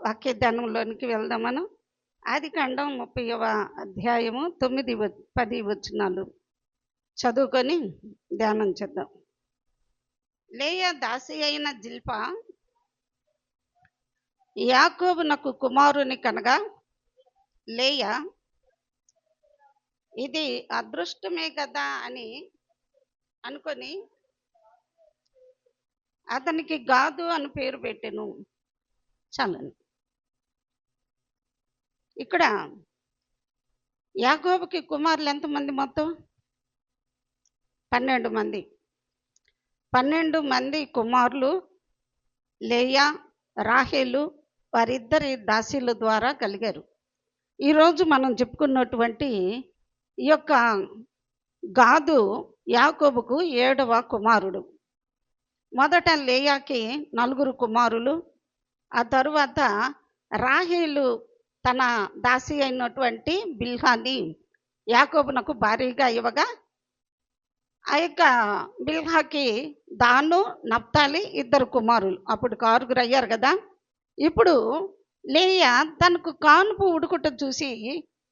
వాక్య ధ్యానంలోనికి వెళ్దాం మనం. ఆదికాండం 30వ అధ్యాయము 9, 10 వచనాలు చదువుకొని ధ్యానం చేద్దాం. లేయా దాసి అయిన జిల్పా యాకోబునకు కుమారుని కనగా, లేయా ఇది అదృష్టమే కదా అని అనుకొని అతనికి గాదు అని పేరు పెట్టెను. చాలని ఇక్కడ యాకోబుకి కుమారులు ఎంతమంది? మొత్తం 12 మంది. 12 మంది కుమారులు లేయా, రాహేలు వారిద్దరి దాసీల ద్వారా కలిగారు. ఈరోజు మనం చెప్పుకున్నటువంటి ఈ యొక్క గాదు యాకోబుకు 7వ కుమారుడు. మొదట లేయాకి 4 కుమారులు. ఆ తరువాత రాహేలు తన దాసి అయినటువంటి బిల్హాని యాకోబునకు భారీగా ఇవ్వగా, ఆ యొక్క బిల్హాకి దాను, నప్తాలి 2 కుమారులు. అప్పుడు 6 అయ్యారు కదా. ఇప్పుడు లేయా తనకు కానుపు ఉడుకుట చూసి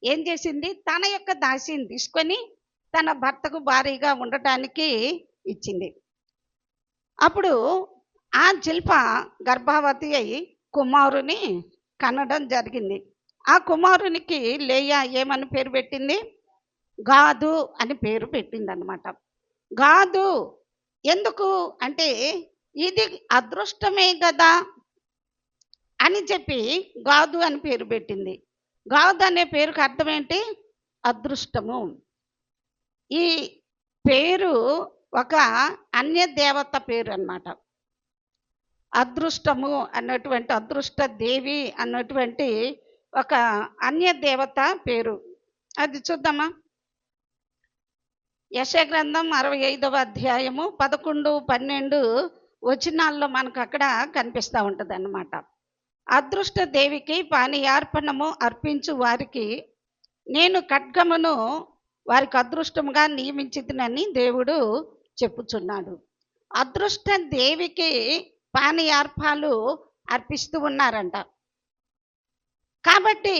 ఏం చేసింది? తన యొక్క దాసిని తీసుకొని తన భర్తకు భారీగా ఉండటానికి ఇచ్చింది. అప్పుడు ఆ జిల్ప గర్భవతి అయి కుమారుని కనడం జరిగింది. ఆ కుమారునికి లేయా ఏమని పేరు పెట్టింది? గాదు అని పేరు పెట్టింది అనమాట. గాదు ఎందుకు అంటే ఇది అదృష్టమే కదా అని చెప్పి గాదు అని పేరు పెట్టింది. గాదు అనే పేరుకి అర్థం ఏంటి? అదృష్టము. ఈ పేరు ఒక అన్య దేవత పేరు అన్నమాట. అదృష్టము అన్నటువంటి, అదృష్ట దేవి అన్నటువంటి ఒక అన్య దేవత పేరు. అది చూద్దామా? యెషయా గ్రంథం 65వ అధ్యాయము 11, 12 వచనాల్లో మనకు అక్కడ కనిపిస్తూ ఉంటుంది అన్నమాట. అదృష్ట దేవికి పానీయార్పణము అర్పించు వారికి నేను ఖడ్గమును వారికి అదృష్టముగా నియమించితినని దేవుడు చెప్పుచున్నాడు. అదృష్ట దేవికి పానీయార్పాలు అర్పిస్తూ ఉన్నారంట. కాబట్టి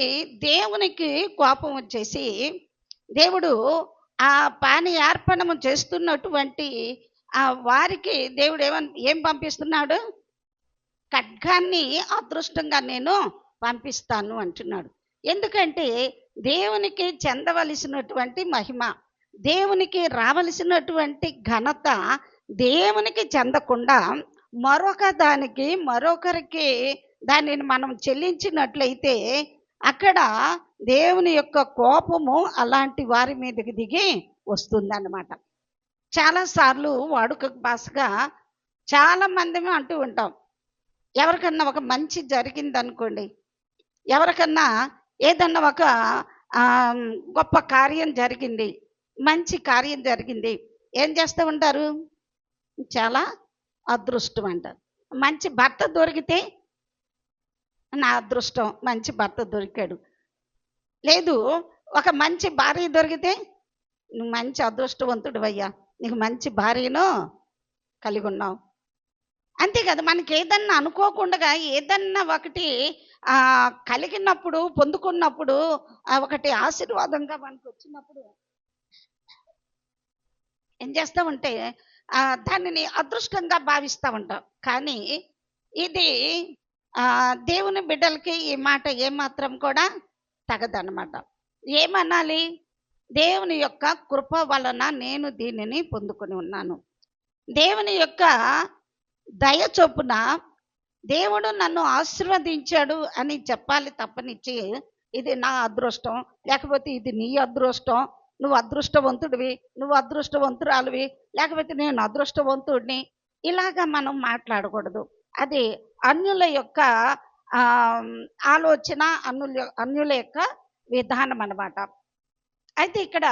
దేవునికి కోపం వచ్చేసి దేవుడు ఆ పానీయార్పణము చేస్తున్నటువంటి వారికి దేవుడు ఏం పంపిస్తున్నాడు? ఖడ్గాన్ని అదృష్టంగా నేను పంపిస్తాను అంటున్నాడు. ఎందుకంటే దేవునికి చెందవలసినటువంటి మహిమ, దేవునికి రావలసినటువంటి ఘనత దేవునికి చెందకుండా మరొకరికి దానిని మనం చెల్లించినట్లయితే అక్కడ దేవుని యొక్క కోపము అలాంటి వారి మీదకి దిగి వస్తుందన్నమాట. చాలాసార్లు వాడుక భాషగా చాలా మంది అంటూ ఉంటాం, ఎవరికన్నా ఒక మంచి జరిగిందనుకోండి, ఎవరికన్నా ఏదన్నా ఒక గొప్ప కార్యం జరిగింది, మంచి కార్యం జరిగింది, ఏం చేస్తూ ఉంటారు? చాలా అదృష్టం అంటారు. మంచి భర్త దొరికితే నా అదృష్టం, మంచి భర్త దొరికాడు. లేదు, ఒక మంచి భార్య దొరికితే నువ్వు మంచి అదృష్టవంతుడు అయ్యా, నీకు మంచి భార్యను కలిగి ఉన్నావు. అంతే కదా. మనకి ఏదన్నా అనుకోకుండా ఏదన్నా ఒకటి కలిగినప్పుడు, పొందుకున్నప్పుడు, ఒకటి ఆశీర్వాదంగా మనకు వచ్చినప్పుడు ఏం చేస్తామంటే దానిని అదృష్టంగా భావిస్తూ ఉంటాం. కానీ ఇది దేవుని బిడ్డలకి ఈ మాట ఏమాత్రం కూడా తగదన్నమాట. ఏమనాలి? దేవుని యొక్క కృప వలన నేను దీనిని పొందుకొని ఉన్నాను. దేవుని యొక్క దయ చొప్పున దేవుడు నన్ను ఆశీర్వదించాడు అని చెప్పాలి తప్పనిచ్చి ఇది నా అదృష్టం, లేకపోతే ఇది నీ అదృష్టం, నువ్వు అదృష్టవంతుడివి, నువ్వు అదృష్టవంతురాలివి, లేకపోతే నేను అదృష్టవంతుడిని, ఇలాగా మనం మాట్లాడకూడదు. అది అన్యుల యొక్క ఆలోచన, అన్యుల యొక్క విధానం అన్నమాట. అయితే ఇక్కడ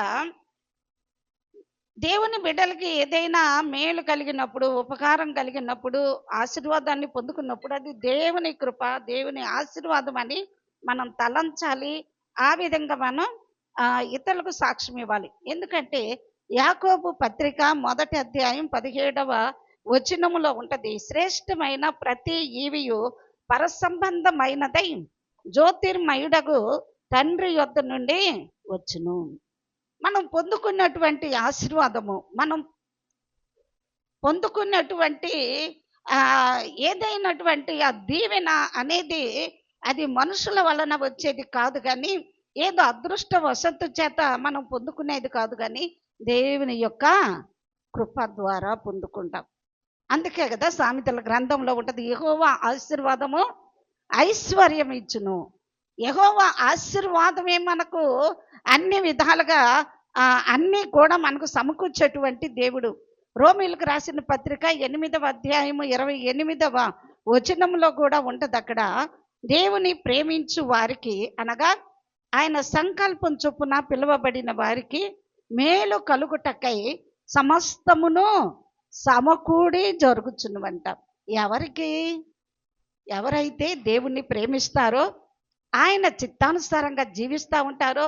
దేవుని బిడ్డలకి ఏదైనా మేలు కలిగినప్పుడు, ఉపకారం కలిగినప్పుడు, ఆశీర్వాదాన్ని పొందుకున్నప్పుడు అది దేవుని కృప, దేవుని ఆశీర్వాదం అని మనం తలంచాలి. ఆ విధంగా మనం ఇతరులకు సాక్ష్యం ఇవ్వాలి. ఎందుకంటే యాకోబు పత్రిక 1వ అధ్యాయం 17వ వచనములో ఉంటుంది, శ్రేష్టమైన ప్రతి ఈవియు పరసంబంధమైనదై జ్యోతిర్మయుడగు తండ్రి యొద్ద నుండి వచ్చును. మనం పొందుకున్నటువంటి ఆశీర్వాదము, మనం పొందుకున్నటువంటి ఆ ఏదైనటువంటి ఆ దీవెన అనేది అది మనుషుల వలన వచ్చేది కాదు, కానీ ఏదో అదృష్ట వసత్తు చేత మనం పొందుకునేది కాదు, కానీ దేవుని యొక్క కృప ద్వారా పొందుకుంటాం. అందుకే కదా సామెతల గ్రంథంలో ఉంటుంది, యెహోవా ఆశీర్వాదము ఐశ్వర్యం ఇచ్చును. యెహోవా ఆశీర్వాదమే మనకు అన్ని విధాలుగా అన్నీ కూడా మనకు సమకూర్చేటువంటి దేవుడు. రోమీలకు రాసిన పత్రిక 8వ అధ్యాయము 28వ వచనంలో కూడా ఉంటుంది. అక్కడ దేవుని ప్రేమించు వారికి, అనగా ఆయన సంకల్పం చొప్పున పిలువబడిన వారికి మేలు కలుగుటకై సమస్తమును సమకూడి జరుగుచున్నవంట. ఎవరికి? ఎవరైతే దేవుణ్ణి ప్రేమిస్తారో, ఆయన చిత్తానుసారంగా జీవిస్తూ ఉంటారో,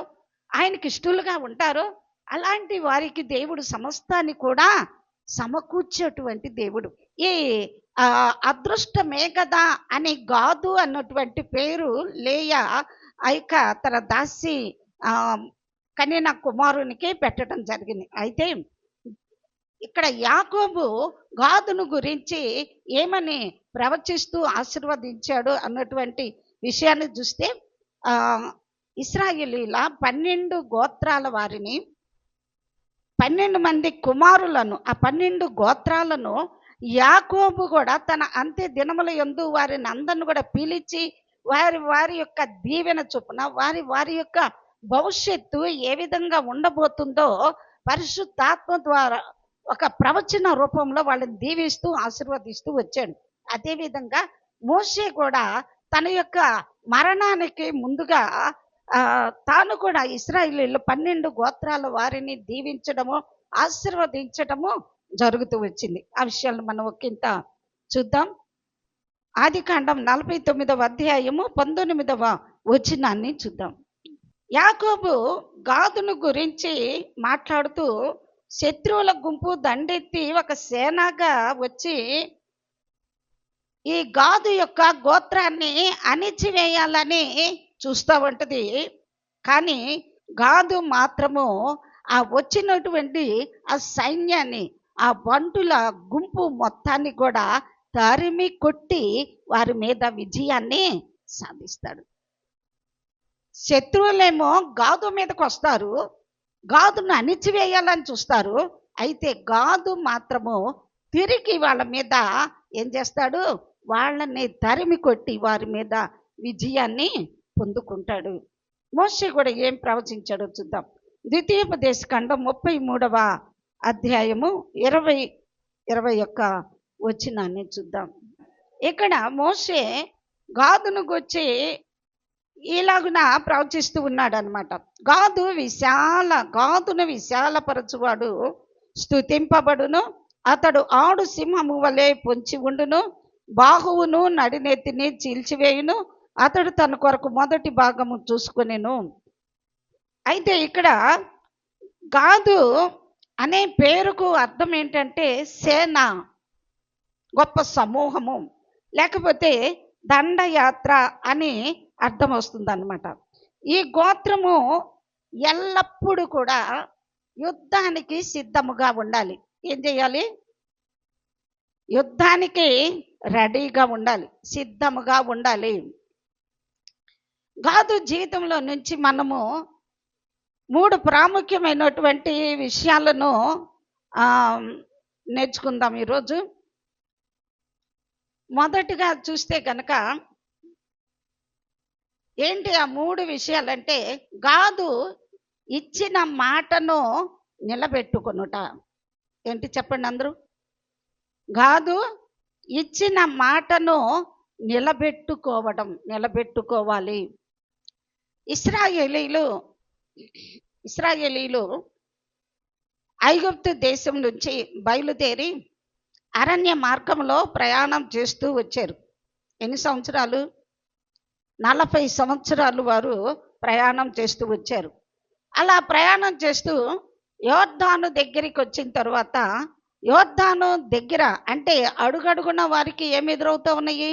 ఆయనకి ఇష్టలుగా ఉంటారో, అలాంటి వారికి దేవుడు సమస్తాన్ని కూడా సమకూర్చేటువంటి దేవుడు. ఈ అదృష్టమే కదా అని గాదు అన్నటువంటి పేరు లేయా ఆ యొక్క తన దాసి కనిన కుమారునికి పెట్టడం జరిగింది. అయితే ఇక్కడ యాకోబు గాదును గురించి ఏమని ప్రవచిస్తూ ఆశీర్వదించాడు అన్నటువంటి విషయాన్ని చూస్తే, ఇశ్రాయేలీల 12 గోత్రాల వారిని, 12 మంది కుమారులను, ఆ 12 గోత్రాలను యాకోబు కూడా తన అంత్య దినముల యందు వారిని అందరిని కూడా పిలిచి వారి యొక్క దీవెన చొప్పున వారి యొక్క భవిష్యత్తు ఏ విధంగా ఉండబోతుందో పరిశుద్ధాత్మ ద్వారా ఒక ప్రవచన రూపంలో వాళ్ళని దీవిస్తూ ఆశీర్వదిస్తూ వచ్చాడు. అదేవిధంగా మోషే కూడా తన యొక్క మరణానికి ముందుగా తాను కూడా ఇశ్రాయేలీయులు 12 గోత్రాల వారిని దీవించడము ఆశీర్వదించడము జరుగుతూ వచ్చింది. ఆ విషయాలను మనం ఒకంత చూద్దాం. ఆదికాండం 49వ అధ్యాయము 19వ వచనాన్ని చూద్దాం. యాకోబు గాదును గురించి మాట్లాడుతూ, శత్రువుల గుంపు దండెత్తి ఒక సేనగా వచ్చి ఈ గాదు యొక్క గోత్రాన్ని అణిచివేయాలని చూస్తూ ఉంటుంది. కానీ గాదు మాత్రము ఆ వచ్చినటువంటి ఆ సైన్యాన్ని, ఆ బంటుల గుంపు మొత్తాన్ని కూడా తరిమి కొట్టి వారి మీద విజయాన్ని సాధిస్తాడు. శత్రువులేమో గాదు మీదకి వస్తారు, గాదును అణిచివేయాలని చూస్తారు. అయితే గాదు మాత్రము తిరిగి వాళ్ళ మీద ఏం చేస్తాడు? వాళ్ళని తరిమి కొట్టి వారి మీద విజయాన్ని పొందుకుంటాడు. మోషే కూడా ఏం ప్రవచించాడో చూద్దాం. ద్వితీయోపదేశకాండం 33వ అధ్యాయము 21 వచనాన్ని చూద్దాం. ఇక్కడ మోషే గాదును గురించి ఇలాగున ప్రవచిస్తూ ఉన్నాడు అనమాట. గాదును విశాలపరచువాడు స్తుతింపబడును, అతడు ఆడు సింహము వలె పొంచి ఉండును, బాహువును నడినెత్తిని చీల్చివేయును, అతడు తన కొరకు మొదటి భాగము చూసుకునేను. అయితే ఇక్కడ గాదు అనే పేరుకు అర్థం ఏంటంటే సేన, గొప్ప సమూహము, లేకపోతే దండయాత్ర అని అర్థం వస్తుంది అన్నమాట. ఈ గోత్రము ఎల్లప్పుడూ కూడా యుద్ధానికి సిద్ధముగా ఉండాలి. ఏం చేయాలి? యుద్ధానికి రెడీగా ఉండాలి, సిద్ధముగా ఉండాలి. గాదు జీవితంలో నుంచి మనము 3 ప్రాముఖ్యమైనటువంటి విషయాలను నేర్చుకుందాం ఈరోజు. మొదటిగా చూస్తే కనుక ఏంటి ఆ 3 విషయాలంటే, గాదు ఇచ్చిన మాటను నిలబెట్టుకొనుట. ఏంటి చెప్పండి అందరూ? గాదు ఇచ్చిన మాటను నిలబెట్టుకోవాలి. ఇశ్రాయేలీలు ఐగుప్తు దేశం నుంచి బయలుదేరి అరణ్య మార్గంలో ప్రయాణం చేస్తూ వచ్చారు. ఎన్ని సంవత్సరాలు? 40 సంవత్సరాలు వారు ప్రయాణం చేస్తూ వచ్చారు. అలా ప్రయాణం చేస్తూ యోర్దాను దగ్గరికి వచ్చిన తర్వాత, యోర్దాను దగ్గర అంటే అడుగడుగున వారికి ఏమి ఎదురవుతూ ఉన్నాయి?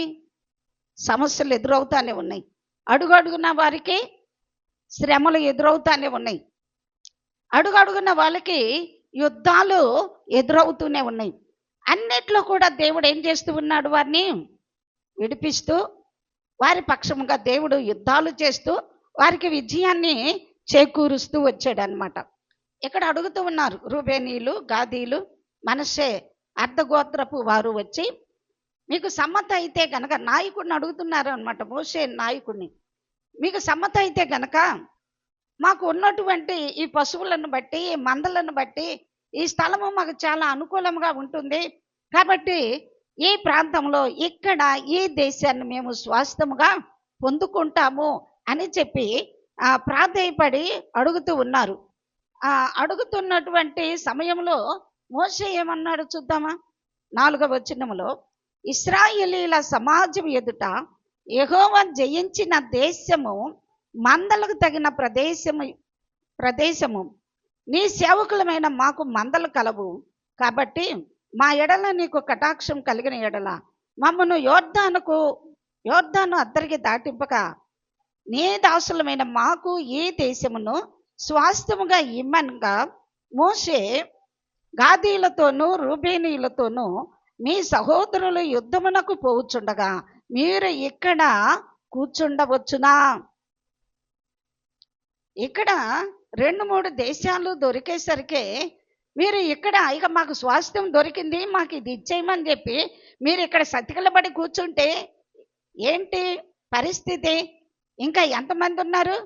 సమస్యలు ఎదురవుతానే ఉన్నాయి. అడుగడుగున వారికి శ్రమలు ఎదురవుతానే ఉన్నాయి. అడుగడుగున వాళ్ళకి యుద్ధాలు ఎదురవుతూనే ఉన్నాయి. అన్నిట్లో కూడా దేవుడు ఏం చేస్తూ ఉన్నాడు? వారిని విడిపిస్తూ, వారి పక్షముగా దేవుడు యుద్ధాలు చేస్తూ వారికి విజయాన్ని చేకూరుస్తూ వచ్చాడు అనమాట. ఇక్కడ అడుగుతూ ఉన్నారు రూబేనీలు, గాదీలు, మనష్షే అర్ధగోత్రపు వారు వచ్చి, మీకు సమ్మత అయితే గనక, నాయకుడిని అడుగుతున్నారు అనమాట, మోషే నాయకుడిని, మీకు సమ్మత అయితే గనక మాకు ఉన్నటువంటి ఈ పశువులను బట్టి, ఈ మందలను బట్టి ఈ స్థలము మాకు చాలా అనుకూలంగా ఉంటుంది కాబట్టి ఈ ప్రాంతంలో ఇక్కడ ఈ దేశాన్ని మేము స్వాస్థ్యముగా పొందుకుంటాము అని చెప్పి ప్రాధేయపడి అడుగుతూ ఉన్నారు. అడుగుతున్నటువంటి సమయంలో మోషే ఏమన్నాడు చూద్దామా? 4వ వచనములో, ఇశ్రాయేలీల సమాజం ఎదుట యెహోవా జయించిన దేశము మందలకు తగిన ప్రదేశము నీ సేవకులమైన మాకు మందలు కలవు కాబట్టి మా ఎడల నీకు కటాక్షం కలిగిన ఎడల మమ్మను యోర్దాను అద్దరికి దాటింపక నీ దాసులమైన మాకు ఈ దేశమును స్వాస్థ్యముగా ఇమ్మనగా మోషే గాదీలతోనూ రూబేనీలతోనూ మీ సహోదరులు యుద్ధమునకు పోవుచుండగా మీరు ఇక్కడ కూర్చుండవచ్చునా? ఇక్కడ 2-3 దేశాలు దొరికేసరికి మీరు ఇక్కడ ఇక మాకు స్వాస్థ్యం దొరికింది, మాకు ఇది ఇచ్చేయమని చెప్పి మీరు ఇక్కడ సతికిలబడి కూర్చుంటే ఏంటి పరిస్థితి? ఇంకా ఎంతమంది ఉన్నారు?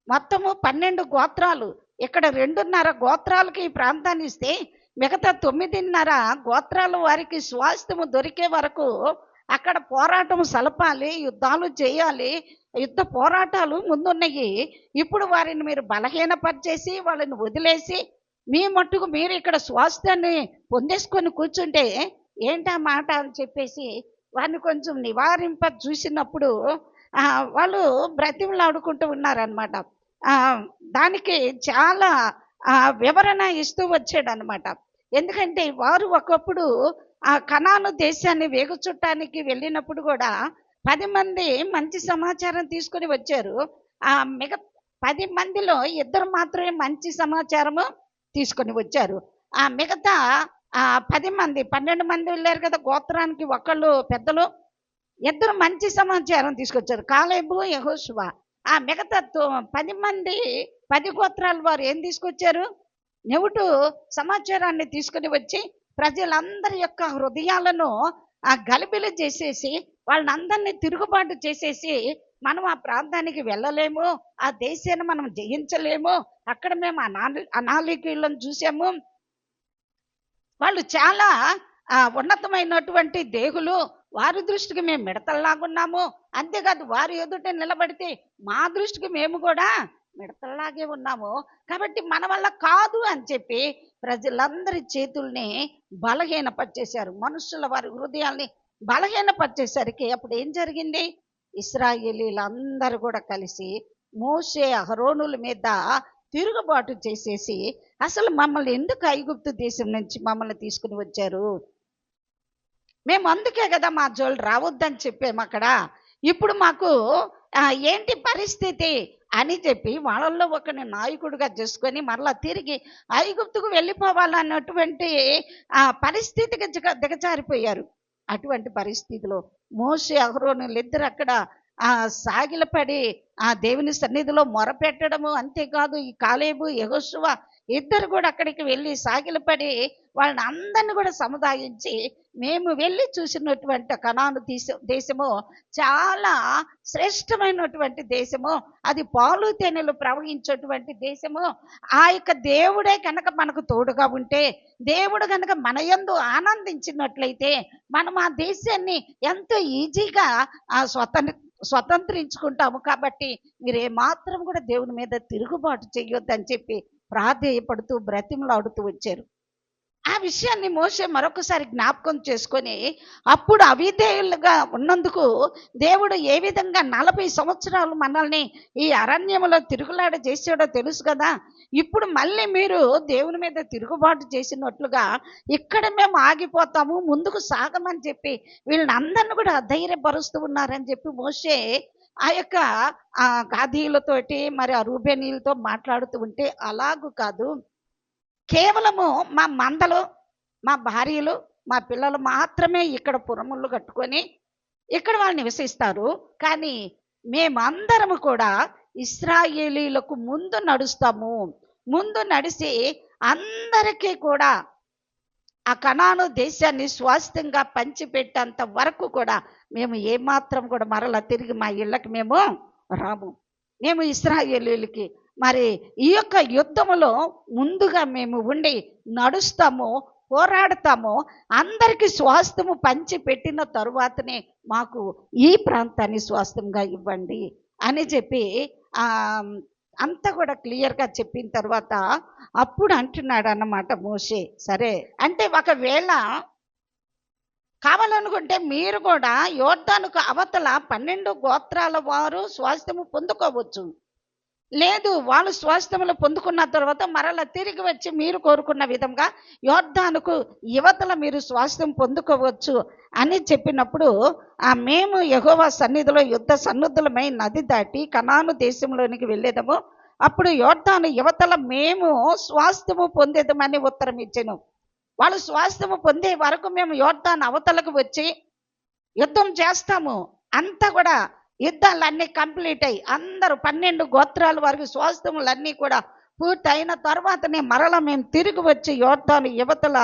మొత్తము 12 గోత్రాలు. ఇక్కడ 2.5 గోత్రాలకి ఈ ప్రాంతాన్ని ఇస్తే మిగతా 9.5 గోత్రాలు వారికి స్వాస్థ్యము దొరికే వరకు అక్కడ పోరాటం సలపాలి, యుద్ధాలు చేయాలి. యుద్ధ పోరాటాలు ముందున్నాయి. ఇప్పుడు వారిని మీరు బలహీనపరిచేసి వాళ్ళని వదిలేసి మీ మట్టుకు మీరు ఇక్కడ స్వాస్థ్యాన్ని పొందేసుకొని కూర్చుంటే ఏంటా మాట అని చెప్పేసి వారిని కొంచెం నివారింప చూసినప్పుడు వాళ్ళు బ్రతిమలాడుకుంటూ ఉన్నారనమాట. దానికి చాలా వివరణ ఇస్తూ వచ్చాడు అనమాట. ఎందుకంటే వారు ఒకప్పుడు కనాను దేశాన్ని వేగుచుట్టానికి వెళ్ళినప్పుడు కూడా 10 మంది మంచి సమాచారం తీసుకొని వచ్చారు. 10 మందిలో 2 మాత్రమే మంచి సమాచారము తీసుకొని వచ్చారు. మిగతా 10 మంది 12 మంది వెళ్ళారు కదా గోత్రానికి, ఒకళ్ళు పెద్దలు, 2 మంచి సమాచారం తీసుకొచ్చారు, కాలేబు, యెహోషువ. మిగతా 10 మంది 10 గోత్రాల వారు ఏం తీసుకొచ్చారు? నెవుటు సమాచారాన్ని తీసుకుని వచ్చి ప్రజలందరి యొక్క హృదయాలను గలిబిలి చేసేసి వాళ్ళని అందరినీ తిరుగుబాటు చేసేసి మనం ఆ ప్రాంతానికి వెళ్ళలేము, ఆ దేశాన్ని మనం జయించలేము, అక్కడ మేము అనాలికీలను చూసాము, వాళ్ళు చాలా ఉన్నతమైనటువంటి దేహులు, వారి దృష్టికి మేము మిడతల్లాగున్నాము, అంతేకాదు వారి ఎదుట నిలబడితే మా దృష్టికి మేము కూడా మిడతల్లాగే ఉన్నాము, కాబట్టి మన వల్ల కాదు అని చెప్పి ప్రజలందరి చేతుల్ని బలహీనపరిచేశారు. మనుషుల వారి హృదయాల్ని బలహీనపరిచేసరికి అప్పుడు ఏం జరిగింది? ఇశ్రాయేలీలందరూ కూడా కలిసి మోషే అహరోనుల మీద తిరుగుబాటు చేసేసి అసలు మమ్మల్ని ఎందుకు ఐగుప్తు దేశం నుంచి మమ్మల్ని తీసుకుని వచ్చారు? మేము అందుకే కదా మా జోలు రావద్దని చెప్పాము అక్కడ, ఇప్పుడు మాకు ఏంటి పరిస్థితి అని చెప్పి వాళ్ళల్లో ఒకరిని నాయకుడిగా చేసుకొని మరలా తిరిగి ఐగుప్తుకు వెళ్ళిపోవాలన్నటువంటి పరిస్థితికి దిగజారిపోయారు. అటువంటి పరిస్థితిలో మోషే అహరోనులు ఇద్దరు అక్కడ సాగిలపడి దేవుని సన్నిధిలో మొరపెట్టడము, అంతేకాదు ఈ కాలేబు, యెహోషువ ఇద్దరు కూడా అక్కడికి వెళ్ళి సాగిలపడి వాళ్ళని అందరిని కూడా సముదాయించి మేము వెళ్ళి చూసినటువంటి కనాను దేశము చాలా శ్రేష్టమైనటువంటి దేశము, అది పాలు తేనెలు ప్రవహించేటువంటి దేశము, ఆ యొక్క దేవుడే కనుక మనకు తోడుగా ఉంటే, దేవుడు కనుక మన యందు ఆనందించినట్లయితే మనం ఆ దేశాన్ని ఎంతో ఈజీగా స్వతంత్రించుకుంటాము. కాబట్టి మీరు ఏమాత్రం కూడా దేవుని మీద తిరుగుబాటు చేయొద్దని చెప్పి ప్రాధేయపడుతూ బ్రతిమలాడుతూ వచ్చారు. ఆ విషయాన్ని మోషే మరొకసారి జ్ఞాపకం చేసుకొని, అప్పుడు అవిధేయులుగా ఉన్నందుకు దేవుడు ఏ విధంగా 40 సంవత్సరాలు మనల్ని ఈ అరణ్యములో తిరుగులాడ చేసాడో తెలుసు కదా. ఇప్పుడు మళ్ళీ మీరు దేవుని మీద తిరుగుబాటు చేసినట్లుగా ఇక్కడ మేము ఆగిపోతాము, ముందుకు సాగమని చెప్పి వీళ్ళని అందరిని కూడా ధైర్యపరుస్తూ ఉన్నారని చెప్పి మోషే ఆ యొక్క గాదీయులతోటి మరి ఆ రూబేనీయులతో మాట్లాడుతూ ఉంటే, అలాగూ కాదు, కేవలము మా మందలు, మా భార్యలు, మా పిల్లలు మాత్రమే ఇక్కడ పురములు కట్టుకొని ఇక్కడ వాళ్ళు నివసిస్తారు. కానీ మేమందరము కూడా ఇశ్రాయేలీలకు ముందు నడుస్తాము. ముందు నడిచి అందరికీ కూడా ఆ కనాను దేశాన్ని స్వాస్థ్యంగా పంచిపెట్టేంత వరకు కూడా మేము ఏమాత్రం కూడా మరలా తిరిగి మా ఇళ్ళకి మేము రాము. మేము ఇశ్రాయేలీలకి మరి ఈ యొక్క యుద్ధములో ముందుగా మేము ఉండి నడుస్తాము, పోరాడతాము. అందరికీ స్వాస్థ్యము పంచి పెట్టిన తరువాతనే మాకు ఈ ప్రాంతాన్ని స్వాస్థ్యంగా ఇవ్వండి అని చెప్పి అంతా కూడా క్లియర్గా చెప్పిన తర్వాత అప్పుడు అంటున్నాడు అన్నమాట మోషే. సరే అంటే ఒకవేళ కావాలనుకుంటే మీరు కూడా యోర్దానుకు అవతల 12 గోత్రాల వారు స్వాస్థ్యము పొందుకోవచ్చు. లేదు, వాళ్ళు స్వాస్థ్యములు పొందుకున్న తర్వాత మరలా తిరిగి వచ్చి మీరు కోరుకున్న విధంగా యోర్దానుకు యువతల మీరు స్వాస్థ్యం పొందుకోవచ్చు అని చెప్పినప్పుడు, మేము యెహోవా సన్నిధిలో యుద్ధ సన్నుద్ధులమై నది దాటి కనాను దేశంలోనికి వెళ్ళేదము, అప్పుడు యోర్దాను యువతల మేము స్వాస్థ్యము పొందేదమని ఉత్తరం ఇచ్చాను. వాళ్ళు స్వాస్థ్యము పొందే వరకు మేము యోర్దాను అవతలకు వచ్చి యుద్ధం చేస్తాము. అంతా కూడా యుద్ధాలన్నీ కంప్లీట్ అయ్యి అందరూ 12 గోత్రాల వారికి స్వాస్థ్యములన్నీ కూడా పూర్తి అయిన తర్వాతనే మరలా మేము తిరిగి వచ్చి యోర్దాను యువతల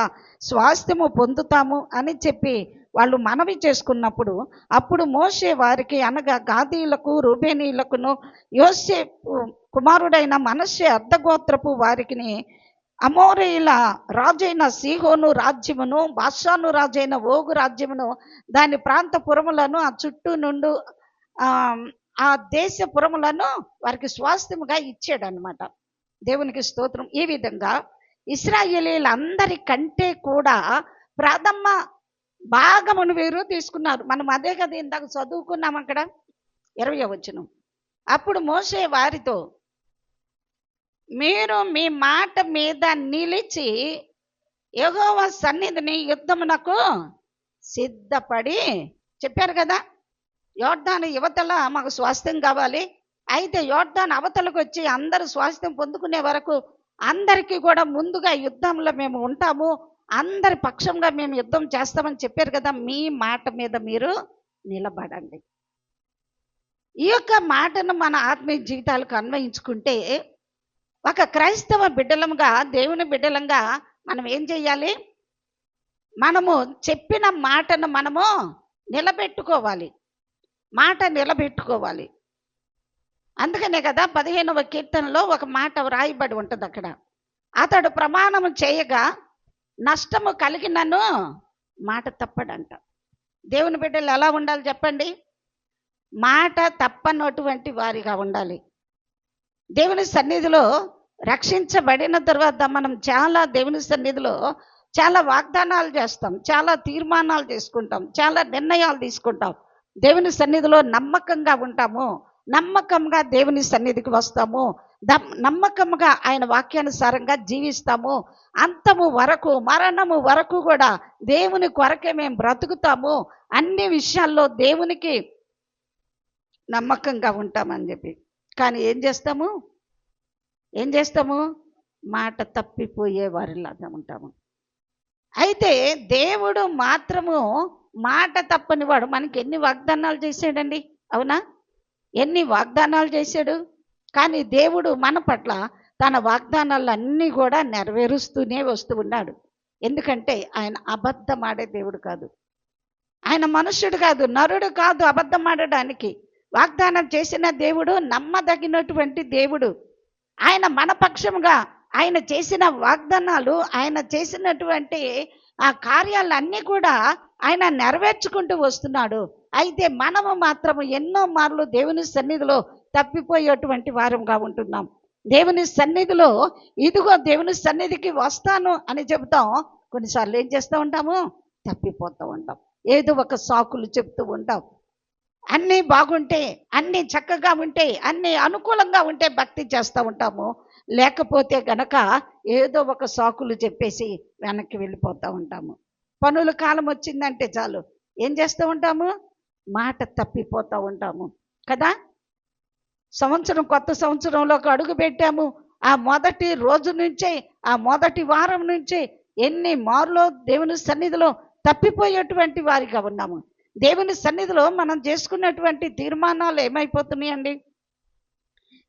స్వాస్థ్యము పొందుతాము అని చెప్పి వాళ్ళు మనవి చేసుకున్నప్పుడు, అప్పుడు మోషే వారికి అనగా గాదీయులకు, రూబేనీయులకును, యోసేపు కుమారుడైన మనష్షే అర్ధగోత్రపు వారికిని అమోరీయుల రాజైన సీహోను రాజ్యమును, బాషాను రాజైన ఓగు రాజ్యమును, దాని ప్రాంతపురములను, ఆ చుట్టూ నుండి ఆ దేశపురములను వారికి స్వాస్థ్యముగా ఇచ్చాడు అనమాట. దేవునికి స్తోత్రం. ఈ విధంగా ఇశ్రాయేలీలందరికంటే కూడా ప్రథమ భాగమును వీరు తీసుకున్నారు. మనం అదే కదా ఇందాక చదువుకున్నాం అక్కడ 20వ వచనం. అప్పుడు మోషే వారితో, మీరు మీ మాట మీద నిలిచి యెహోవా సన్నిధిని యుద్ధమునకు సిద్ధపడి, చెప్పారు కదా యోర్దాను యువతల మాకు స్వాస్థ్యం కావాలి, అయితే యోర్దాను అవతలకు వచ్చి అందరూ స్వాస్థ్యం పొందుకునే వరకు అందరికీ కూడా ముందుగా యుద్ధంలో మేము ఉంటాము, అందరి పక్షంగా మేము యుద్ధం చేస్తామని చెప్పారు కదా. మీ మాట మీద మీరు నిలబడండి. ఈ యొక్క మాటను మన ఆత్మీయ జీవితాలకు అన్వయించుకుంటే, ఒక క్రైస్తవ బిడ్డలంగా, దేవుని బిడ్డలంగా మనం ఏం చేయాలి? మనము చెప్పిన మాటను మనము నిలబెట్టుకోవాలి, మాట నిలబెట్టుకోవాలి. అందుకనే కదా 15వ కీర్తనలో ఒక మాట వ్రాయబడి ఉంటుంది అక్కడ, అతడు ప్రమాణము చేయగా నష్టము కలిగినను మాట తప్పడంట. దేవుని బిడ్డలు ఎలా ఉండాలి చెప్పండి? మాట తప్పనటువంటి వారిగా ఉండాలి. దేవుని సన్నిధిలో రక్షించబడిన తర్వాత మనం చాలా దేవుని సన్నిధిలో చాలా వాగ్దానాలు చేస్తాం, చాలా తీర్మానాలు చేసుకుంటాం, చాలా నిర్ణయాలు తీసుకుంటాం. దేవుని సన్నిధిలో నమ్మకంగా ఉంటాము, నమ్మకంగా దేవుని సన్నిధికి వస్తాము, నమ్మకంగా ఆయన వాక్యానుసారంగా జీవిస్తాము. అంతము వరకు, మరణము వరకు కూడా దేవుని కొరకే మేము బ్రతుకుతాము, అన్ని విషయాల్లో దేవునికి నమ్మకంగా ఉంటామని చెప్పి. కానీ ఏం చేస్తాము? మాట తప్పిపోయే వారిలాగా ఉంటాము. అయితే దేవుడు మాత్రము మాట తప్పని వాడు. మనకి ఎన్ని వాగ్దానాలు చేశాడండి, అవునా? ఎన్ని వాగ్దానాలు చేశాడు. కానీ దేవుడు మన పట్ల తన వాగ్దానాలన్నీ కూడా నెరవేరుస్తూనే వస్తూ ఉన్నాడు. ఎందుకంటే ఆయన అబద్ధం ఆడే దేవుడు కాదు, ఆయన మనుష్యుడు కాదు, నరుడు కాదు అబద్ధం ఆడడానికి. వాగ్దానం చేసిన దేవుడు నమ్మదగినటువంటి దేవుడు. ఆయన మన పక్షంగా ఆయన చేసిన వాగ్దానాలు, ఆయన చేసినటువంటి ఆ కార్యాలన్నీ కూడా ఆయన నెరవేర్చుకుంటూ వస్తున్నాడు. అయితే మనము మాత్రము ఎన్నో మార్లు దేవుని సన్నిధిలో తప్పిపోయేటువంటి వారంగా ఉంటున్నాం. దేవుని సన్నిధిలో ఇదిగో దేవుని సన్నిధికి వస్తాను అని చెబుతాం, కొన్నిసార్లు ఏం చేస్తూ ఉంటాము, తప్పిపోతూ ఉంటాం. ఏదో ఒక సాకులు చెప్తూ ఉంటాం. అన్నీ బాగుంటే, అన్నీ చక్కగా ఉంటే, అన్నీ అనుకూలంగా ఉంటే భక్తి చేస్తూ ఉంటాము. లేకపోతే గనక ఏదో ఒక సాకులు చెప్పేసి వెనక్కి వెళ్ళిపోతూ ఉంటాము. పనుల కాలం వచ్చిందంటే చాలు ఏం చేస్తూ ఉంటాము, మాట తప్పిపోతూ ఉంటాము కదా. కొత్త సంవత్సరంలోకి అడుగు పెట్టాము. ఆ మొదటి రోజు నుంచే, ఆ మొదటి వారం నుంచే ఎన్ని మార్లో దేవుని సన్నిధిలో తప్పిపోయేటువంటి వారిగా ఉన్నాము. దేవుని సన్నిధిలో మనం చేసుకున్నటువంటి తీర్మానాలు ఏమైపోతున్నాయండి,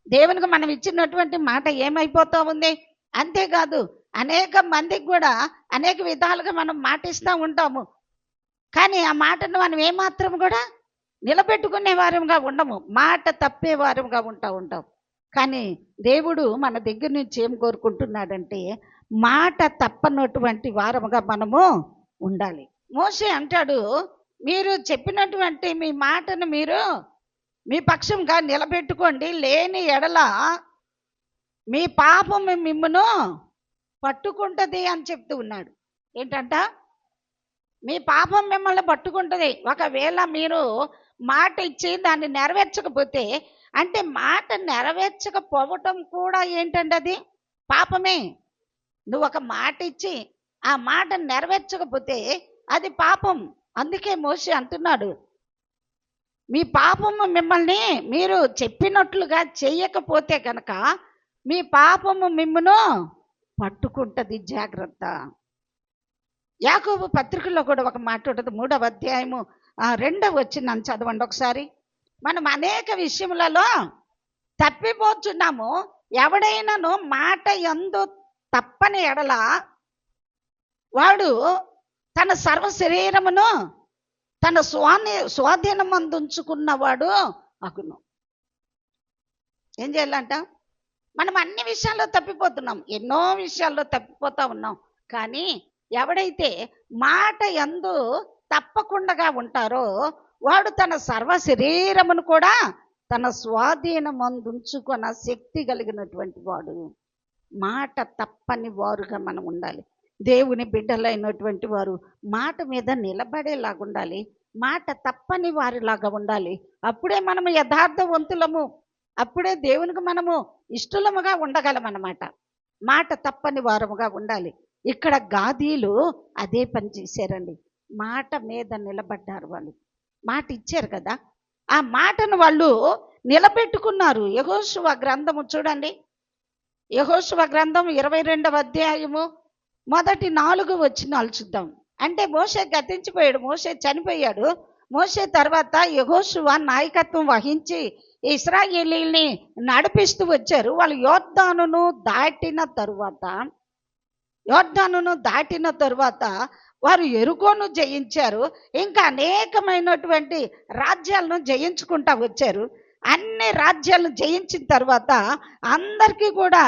దేవునికి మనం ఇచ్చినటువంటి మాట ఏమైపోతా ఉంది. అంతేకాదు అనేక మందికి కూడా అనేక విధాలుగా మనం మాటిస్తూ ఉంటాము. కానీ ఆ మాటను మనం ఏమాత్రం కూడా నిలబెట్టుకునే వారంగా ఉండము, మాట తప్పే వారంగా ఉంటాం. కానీ దేవుడు మన దగ్గర నుంచి ఏం కోరుకుంటున్నాడంటే మాట తప్పనటువంటి వారముగా మనము ఉండాలి. మోషే అంటాడు, మీరు చెప్పినటువంటి మీ మాటను మీరు మీ పక్షంగా నిలబెట్టుకోండి, లేని ఎడల మీ పాపం మిమ్మును పట్టుకుంటుంది అని చెప్తూ ఉన్నాడు. ఏంటంట, మీ పాపం మిమ్మల్ని పట్టుకుంటుంది. ఒకవేళ మీరు మాట ఇచ్చి దాన్ని నెరవేర్చకపోతే, అంటే మాట నెరవేర్చకపోవటం కూడా ఏంటంటే అది పాపమే. నువ్వు ఒక మాట ఇచ్చి ఆ మాట నెరవేర్చకపోతే అది పాపం. అందుకే మోషే అంటున్నాడు, మీ పాపము మిమ్మల్ని మీరు చెప్పినట్లుగా చెయ్యకపోతే కనుక మీ పాపము మిమ్మును పట్టుకుంటుంది, జాగ్రత్త. యాకోబు పత్రికలో కూడా ఒక మాట ఉంటుంది, 3వ అధ్యాయము 2వ వచనం చదవండి ఒకసారి. మనం అనేక విషయములలో తప్పిపోతున్నాము. ఎవడైనాను మాట యందు తప్పని ఎడల వాడు తన సర్వ శరీరమును తన స్వాధీనమందుంచుకున్నవాడు అగును. ఏం చేయాలంట, మనం అన్ని విషయాల్లో తప్పిపోతున్నాం, ఎన్నో విషయాల్లో తప్పిపోతా ఉన్నాం. కానీ ఎవడైతే మాట యందు తప్పకుండా ఉంటారో వాడు తన సర్వ శరీరమును కూడా తన స్వాధీనమందుంచుకున్న శక్తి కలిగినటువంటి వాడు. మాట తప్పని వారుగా మనం ఉండాలి. దేవుని బిడ్డలైనటువంటి వారు మాట మీద నిలబడేలాగా ఉండాలి, మాట తప్పని వారిలాగా ఉండాలి. అప్పుడే మనము యథార్థవంతులము, అప్పుడే దేవునికి మనము ఇష్టలముగా ఉండగలమన్నమాట. మాట తప్పని వారముగా ఉండాలి. ఇక్కడ గాదీలు అదే పని చేశారండి. మాట మీద నిలబడ్డారు. వాళ్ళు మాట ఇచ్చారు కదా, ఆ మాటను వాళ్ళు నిలబెట్టుకున్నారు. యెహోషువ గ్రంథము చూడండి, యెహోషువ గ్రంథం 22వ అధ్యాయము మొదటి 4 వచనాలు చూద్దాం. అంటే మోషే గతించిపోయాడు, మోషే చనిపోయాడు. మోషే తర్వాత యెహోషువ నాయకత్వం వహించి ఇశ్రాయేలీల్ని నడిపిస్తూ వచ్చారు. వాళ్ళు యోర్దానును దాటిన తరువాత వారు యెరికోను జయించారు. ఇంకా అనేకమైనటువంటి రాజ్యాలను జయించుకుంటా వచ్చారు. అన్ని రాజ్యాలను జయించిన తర్వాత అందరికీ కూడా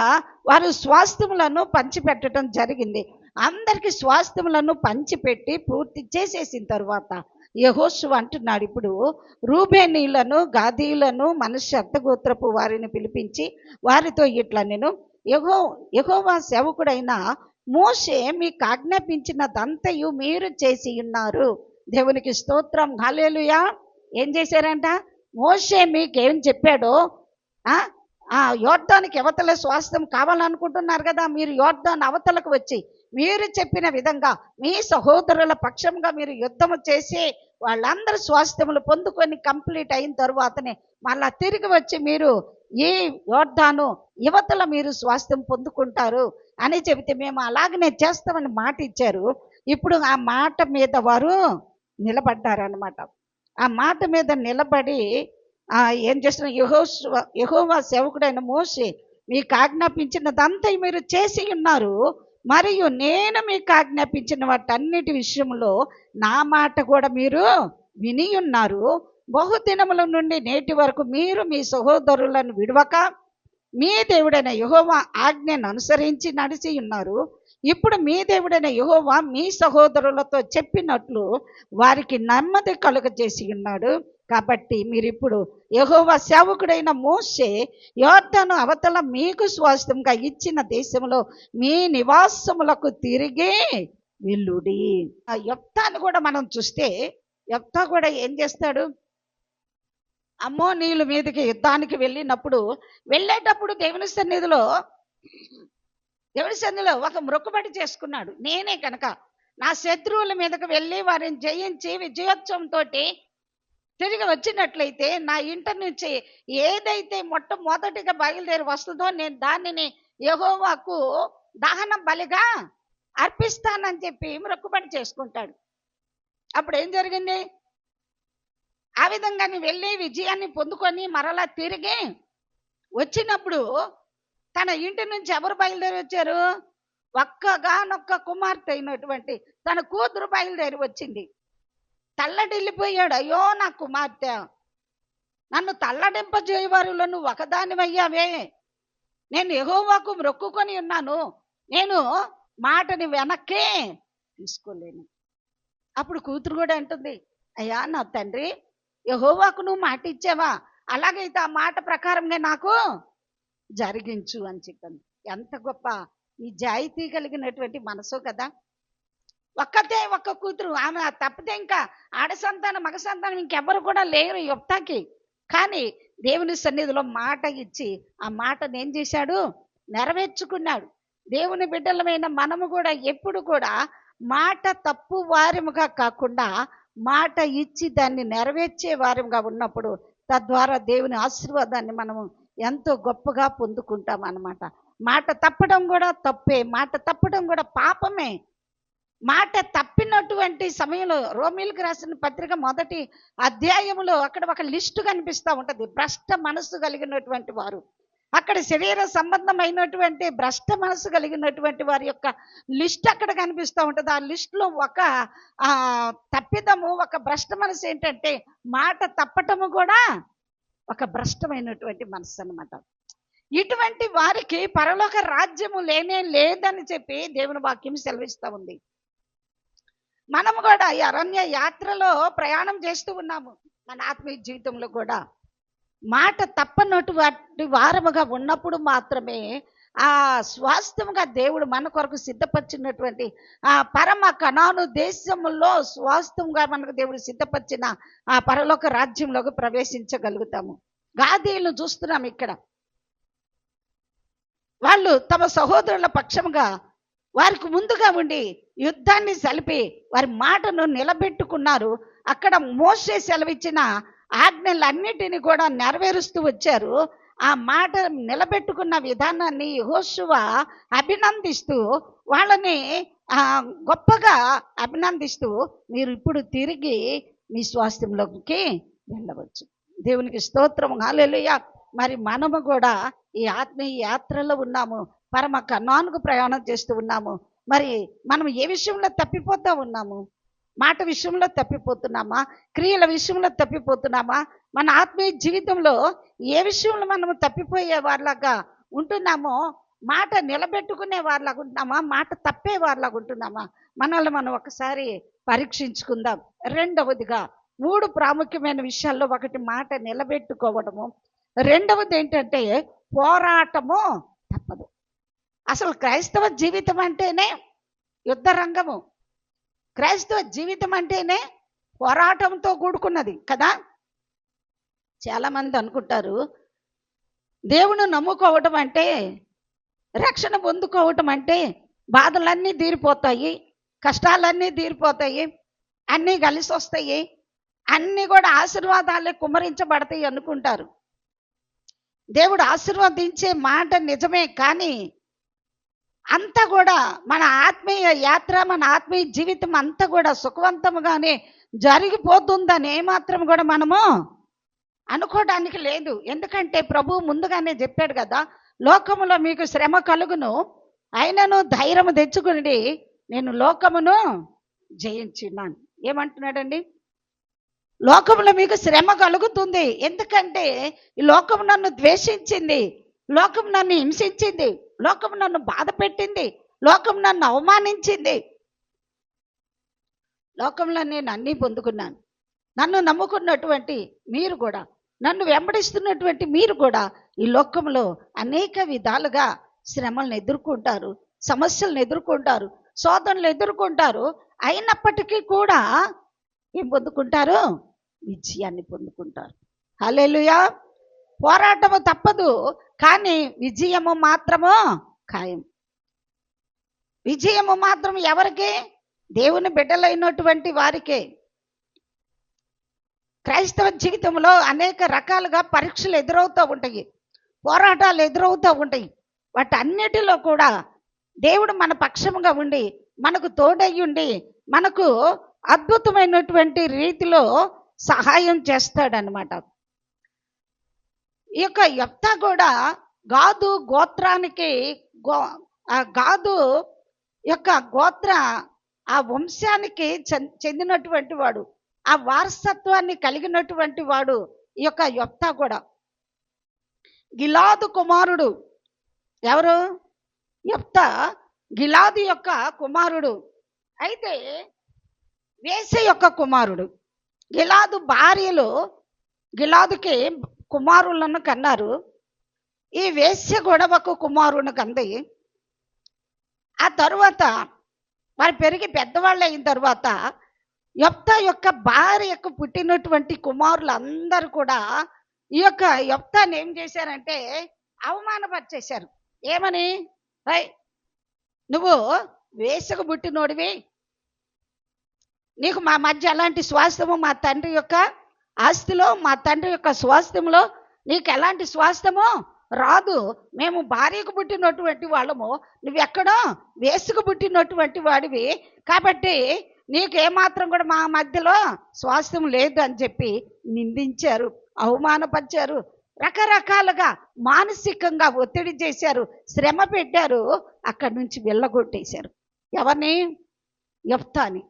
వారు స్వాస్థ్యములను పంచిపెట్టడం జరిగింది. అందరికీ స్వాస్థ్యములను పంచిపెట్టి పూర్తి చేసేసిన తర్వాత యెహోషువ అంటున్నాడు, ఇప్పుడు రూబేనీలను గాదీయులను మనష్య అర్థగోత్రపు వారిని పిలిపించి వారితో ఇట్లా, నేను యెహోవా సేవకుడైన మోషే మీకు ఆజ్ఞాపించినదంతయు మీరు చేసి ఉన్నారు. దేవునికి స్తోత్రం, హల్లెలూయా. ఏం చేశారంట, మోషే మీకేం చెప్పాడో, యోర్దానికి అవతల స్వాస్థ్యం కావాలనుకుంటున్నారు కదా, మీరు యోర్దాన్ అవతలకు వచ్చి మీరు చెప్పిన విధంగా మీ సహోదరుల పక్షంగా మీరు యుద్ధము చేసి వాళ్ళందరూ స్వాస్థ్యములు పొందుకొని కంప్లీట్ అయిన తరువాతనే మళ్ళా తిరిగి వచ్చి మీరు ఈ యోర్దాను యువతల మీరు స్వాస్థ్యం పొందుకుంటారు అని చెబితే మేము అలాగనే చేస్తామని మాట ఇచ్చారు. ఇప్పుడు ఆ మాట మీద వారు నిలబడ్డారనమాట. ఆ మాట మీద నిలబడి ఏం చేస్తున్న, యెహోవా సేవకుడైన మోషే మీకు ఆజ్ఞాపించినదంతా మీరు చేసి ఉన్నారు, మరియు నేను మీకు ఆజ్ఞాపించిన వాటన్నిటి విషయంలో నా మాట కూడా మీరు విని ఉన్నారు. బహుదినముల నుండి నేటి వరకు మీరు మీ సహోదరులను విడవక మీ దేవుడైన యెహోవా ఆజ్ఞను అనుసరించి నడిచి ఉన్నారు. ఇప్పుడు మీ దేవుడైన యెహోవా మీ సహోదరులతో చెప్పినట్లు వారికి నెమ్మది కలుగజేసి ఉన్నాడు. కాబట్టి మీరు ఇప్పుడు యెహోవా సేవకుడైన మోషే యోర్దాను అవతల మీకు స్వాస్థ్యంగా ఇచ్చిన దేశంలో మీ నివాసములకు తిరిగి వెల్లుడి. ఆ యెఫ్తాను కూడా మనం చూస్తే యెఫ్తా కూడా ఏం చేస్తాడు? అమ్మోనీయుల మీదకి యుద్ధానికి వెళ్ళేటప్పుడు దేవుని సన్నిధిలో ఒక మొక్కుబడి చేసుకున్నాడు. నేనే కనుక నా శత్రువుల మీదకి వెళ్ళి వారిని జయించి విజయోత్సవంతో తిరిగి వచ్చినట్లయితే నా ఇంట నుంచి ఏదైతే మొట్టమొదటిగా బయలుదేరి వస్తుందో నేను దానిని యెహోవాకు దహన బలిగా అర్పిస్తానని చెప్పి మొక్కుబడి చేసుకుంటాడు. అప్పుడు ఏం జరిగింది? ఆ విధంగాని వెళ్ళి విజయాన్ని పొందుకొని మరలా తిరిగి వచ్చినప్పుడు తన ఇంటి నుంచి ఎవరు బయలుదేరి వచ్చారు? ఒక్కగానొక్క కుమార్తె అయినటువంటి తన కూతురు బయలుదేరి వచ్చింది. తల్లడిల్లిపోయాడు. అయ్యో నా కుమార్తె, నన్ను తల్లడింపజేయవారిలో నువ్వు ఒకదానివయ్యావే. నేను యెహోవాకు మొక్కుకొని ఉన్నాను, నేను మాటని వెనక్కే తీసుకోలేను. అప్పుడు కూతురు కూడా అంటుంది, అయ్యా నా తండ్రి, యెహోవాకు నువ్వు మాట ఇచ్చావా? అలాగైతే ఆ మాట ప్రకారంగా నాకు జరిగించు అని చెప్పింది. ఎంత గొప్ప నిజాయితీ కలిగినటువంటి మనసు కదా. ఒక్క కూతురు, ఆమె తప్పితే ఇంకా ఆడ సంతానం మగ సంతానం ఇంకెవ్వరు కూడా లేరు యెఫ్తాకి. కానీ దేవుని సన్నిధిలో మాట ఇచ్చి ఆ మాటను ఏం చేశాడు? నెరవేర్చుకున్నాడు. దేవుని బిడ్డలమైన మనము కూడా ఎప్పుడు కూడా మాట తప్పు వారముగా కాకుండా మాట ఇచ్చి దాన్ని నెరవేర్చే వారముగా ఉన్నప్పుడు తద్వారా దేవుని ఆశీర్వాదాన్ని మనము ఎంతో గొప్పగా పొందుకుంటాం అన్నమాట. మాట తప్పడం కూడా తప్పే, మాట తప్పడం కూడా పాపమే. మాట తప్పినటువంటి సమయంలో రోమీలకు రాసిన పత్రిక 1వ అధ్యాయంలో అక్కడ ఒక లిస్టు కనిపిస్తూ ఉంటుంది. భ్రష్ట మనస్సు కలిగినటువంటి వారు, అక్కడ శరీర సంబంధమైనటువంటి భ్రష్ట మనస్సు కలిగినటువంటి వారి యొక్క లిస్ట్ అక్కడ కనిపిస్తూ ఉంటుంది. ఆ లిస్టులో ఒక తప్పిదము, ఒక భ్రష్ట మనసు ఏంటంటే మాట తప్పటము కూడా ఒక భ్రష్టమైనటువంటి మనస్సు అన్నమాట. ఇటువంటి వారికి పరలోక రాజ్యము లేనే లేదని చెప్పి దేవుని వాక్యం సెలవిస్తూ ఉంది. మనము కూడా ఈ అరణ్య యాత్రలో ప్రయాణం చేస్తూ ఉన్నాము. మన ఆత్మీయ జీవితంలో కూడా మాట తప్పనటువంటి వారముగా ఉన్నప్పుడు మాత్రమే ఆ స్వాస్థ్యముగా దేవుడు మన కొరకు సిద్ధపరిచినటువంటి ఆ పరమ కనాను దేశములో స్వాస్థ్యంగా మనకు దేవుడు సిద్ధపరిచిన ఆ పరలోక రాజ్యంలోకి ప్రవేశించగలుగుతాము. గాదీలను చూస్తున్నాం ఇక్కడ. వాళ్ళు తమ సహోదరుల పక్షముగా వారికి ముందుగా ఉండి యుద్ధాన్ని సలిపి వారి మాటను నిలబెట్టుకున్నారు. అక్కడ మోషే సెలవిచ్చిన ఆజ్ఞలన్నిటిని కూడా నెరవేరుస్తూ వచ్చారు. ఆ మాట నిలబెట్టుకున్న విధానాన్ని యెహోషువ అభినందిస్తూ వాళ్ళని గొప్పగా అభినందిస్తూ మీరు ఇప్పుడు తిరిగి మీ స్వాస్థ్యంలోకి వెళ్ళవచ్చు. దేవునికి స్తోత్రం, హల్లెలూయా. మరి మనము కూడా ఈ ఆత్మీయ యాత్రలో ఉన్నాము, పరమ కనానుకు ప్రయాణం చేస్తూ ఉన్నాము. మరి మనం ఏ విషయంలో తప్పిపోతూ ఉన్నాము? మాట విషయంలో తప్పిపోతున్నామా? క్రియల విషయంలో తప్పిపోతున్నామా? మన ఆత్మీయ జీవితంలో ఏ విషయంలో మనము తప్పిపోయే వారిలాగా ఉంటున్నామో, మాట నిలబెట్టుకునే వారిలాగా ఉంటున్నామా, మాట తప్పే వారిలాగా ఉంటున్నామా? మనల్ని మనం ఒకసారి పరీక్షించుకుందాం. రెండవదిగా 3 ప్రాముఖ్యమైన విషయాల్లో ఒకటి మాట నిలబెట్టుకోవడము, రెండవది ఏంటంటే పోరాటము తప్పదు. అసలు క్రైస్తవ జీవితం అంటేనే యుద్ధ రంగము. క్రైస్తవ జీవితం అంటేనే పోరాటంతో కూడుకున్నది కదా. చాలామంది అనుకుంటారు దేవుని నమ్ముకోవటం అంటే, రక్షణ పొందుకోవటం అంటే బాధలన్నీ తీరిపోతాయి, కష్టాలన్నీ తీరిపోతాయి, అన్నీ కలిసి వస్తాయి, అన్నీ కూడా ఆశీర్వాదాలే కుమ్మరించబడతాయి అనుకుంటారు. దేవుడు ఆశీర్వదించే మాట నిజమే, కానీ అంతా కూడా మన ఆత్మీయ యాత్ర, మన ఆత్మీయ జీవితం అంతా కూడా సుఖవంతముగానే జరిగిపోతుందని ఏమాత్రం కూడా మనము అనుకోవడానికి లేదు. ఎందుకంటే ప్రభు ముందుగానే చెప్పాడు కదా, లోకములో మీకు శ్రమ కలుగును, అయినను ధైర్యము తెచ్చుకుని నేను లోకమును జయించున్నాను. ఏమంటున్నాడండి? లోకములో మీకు శ్రమ కలుగుతుంది. ఎందుకంటే ఈ లోకం నన్ను ద్వేషించింది, లోకం నన్ను హింసించింది, లోకం నన్ను బాధ పెట్టింది, లోకం నన్ను అవమానించింది. లోకంలో నేను అన్నీ పొందుకున్నాను. నన్ను నమ్ముకున్నటువంటి మీరు కూడా, నన్ను వెంబడిస్తున్నటువంటి మీరు కూడా ఈ లోకంలో అనేక విధాలుగా శ్రమలను ఎదుర్కొంటారు, సమస్యలను ఎదుర్కొంటారు, శోధనలు ఎదుర్కొంటారు. అయినప్పటికీ కూడా ఏం పొందుకుంటారు? విజయాన్ని పొందుకుంటారు. హల్లెలూయా. పోరాటము తప్పదు, కానీ విజయము మాత్రము ఖాయం. విజయము మాత్రం ఎవరికి? దేవుని బిడ్డలైనటువంటి వారికే. క్రైస్తవ జీవితంలో అనేక రకాలుగా పరీక్షలు ఎదురవుతూ ఉంటాయి, పోరాటాలు ఎదురవుతూ ఉంటాయి. వాటన్నిటిలో కూడా దేవుడు మన పక్షముగా ఉండి, మనకు తోడయ్యుండి, మనకు అద్భుతమైనటువంటి రీతిలో సహాయం చేస్తాడనమాట. ఈ యొక్క యెఫ్తా కూడా గాదు గోత్రానికి గాదు యొక్క గోత్ర ఆ వంశానికి చెందినటువంటి వాడు, ఆ వారసత్వాన్ని కలిగినటువంటి వాడు ఈ యొక్క యెఫ్తా కూడా. గిలాదు కుమారుడు ఎవరు? యెఫ్తా గిలాదు యొక్క కుమారుడు. అయితే వేశ్య యొక్క కుమారుడు. గిలాదు భార్యలు గిలాదుకి కుమారులను కన్నారు. ఈ వేశ్య కూడా ఒక కుమారుని కంది. ఆ తరువాత వారు పెరిగి పెద్దవాళ్ళు అయిన తర్వాత యెఫ్తా యొక్క భార్యకు పుట్టినటువంటి కుమారులు అందరూ కూడా ఈ యొక్క యెఫ్తాని ఏం చేశారంటే అవమానపరిచేశారు. ఏమని? నువ్వు వేశ్యకు పుట్టినోడివి, నీకు మా మధ్య ఎలాంటి స్వాస్థ్యము, మా తండ్రి యొక్క ఆస్తిలో, మా తండ్రి యొక్క స్వాస్థ్యంలో నీకు ఎలాంటి స్వాస్థ్యము రాదు. మేము భార్యకు పుట్టినటువంటి వాళ్ళము, నువ్వెక్కడో వేసుకు పుట్టినటువంటి వాడివి, కాబట్టి నీకు ఏమాత్రం కూడా మా మధ్యలో స్వాస్థ్యం లేదు అని చెప్పి నిందించారు, అవమానపరిచారు, రకరకాలుగా మానసికంగా ఒత్తిడి చేశారు, శ్రమ పెట్టారు. అక్కడి నుంచి వెళ్ళగొట్టేశారు. ఎవరిని? యెఫ్తాని.